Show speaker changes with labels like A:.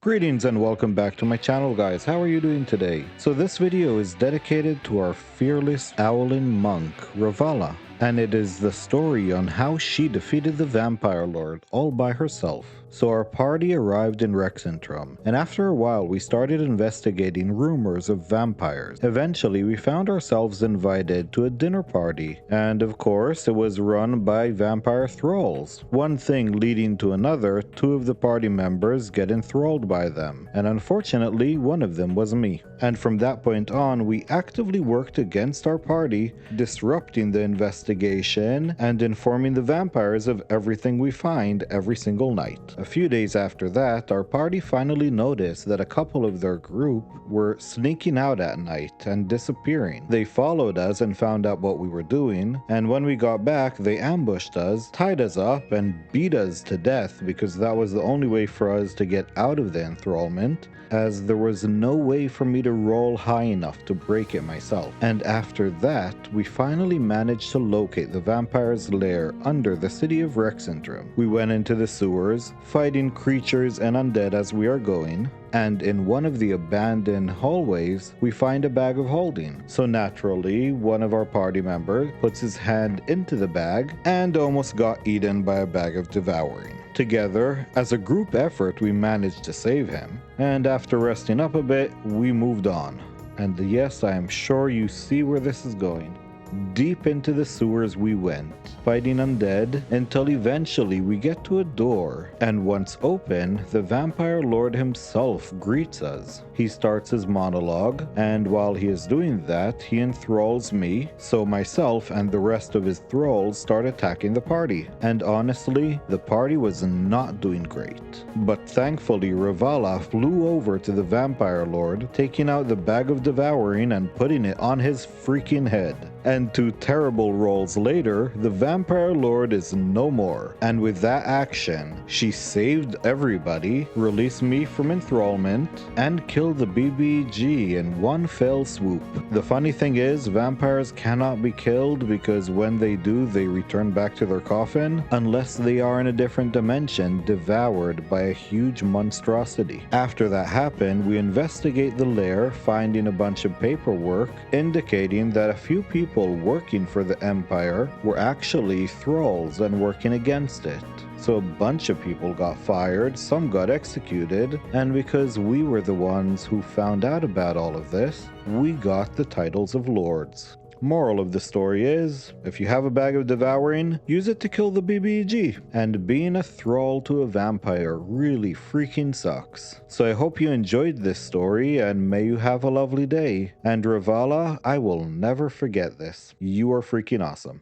A: Greetings and welcome back to my channel, guys. How are you doing today? So this video is dedicated to our fearless owling monk, Ravala, and it is the story on how she defeated the vampire lord all by herself. So our party arrived in Rexentrum, and after a while we started investigating rumors of vampires. Eventually we found ourselves invited to a dinner party, and of course it was run by vampire thralls. One thing leading to another, two of the party members get enthralled by them, and unfortunately one of them was me. And from that point on we actively worked against our party, disrupting the investigation and informing the vampires of everything we find every single night. A few days after that, our party finally noticed that a couple of their group were sneaking out at night and disappearing. They followed us and found out what we were doing, and when we got back they ambushed us, tied us up, and beat us to death because that was the only way for us to get out of the enthrallment, as there was no way for me to roll high enough to break it myself. And after that, we finally managed to locate the vampire's lair under the city of Rexentrum. We went into the sewers, fighting creatures and undead as we are going, and in one of the abandoned hallways, we find a bag of holding. So naturally, one of our party members puts his hand into the bag and almost got eaten by a bag of devouring. Together, as a group effort, we managed to save him, and after resting up a bit, we moved on. And yes, I am sure you see where this is going. Deep into the sewers we went, fighting undead, until eventually we get to a door, and once open, the vampire lord himself greets us. He starts his monologue, and while he is doing that, he enthralls me, so myself and the rest of his thralls start attacking the party. And honestly, the party was not doing great. But thankfully, Ravala flew over to the vampire lord, taking out the bag of devouring and putting it on his freaking head. And 2 terrible rolls later, the vampire lord is no more. And with that action, she saved everybody, released me from enthrallment, and killed the BBG in one fell swoop. The funny thing is, vampires cannot be killed because when they do, they return back to their coffin, unless they are in a different dimension, devoured by a huge monstrosity. After that happened, we investigate the lair, finding a bunch of paperwork indicating that a few people working for the Empire were actually thralls and working against it. So a bunch of people got fired, some got executed, and because we were the ones who found out about all of this, we got the titles of lords. Moral of the story is, if you have a bag of devouring, use it to kill the BBG. And being a thrall to a vampire really freaking sucks. So I hope you enjoyed this story, and may you have a lovely day. And Ravala, I will never forget this. You are freaking awesome.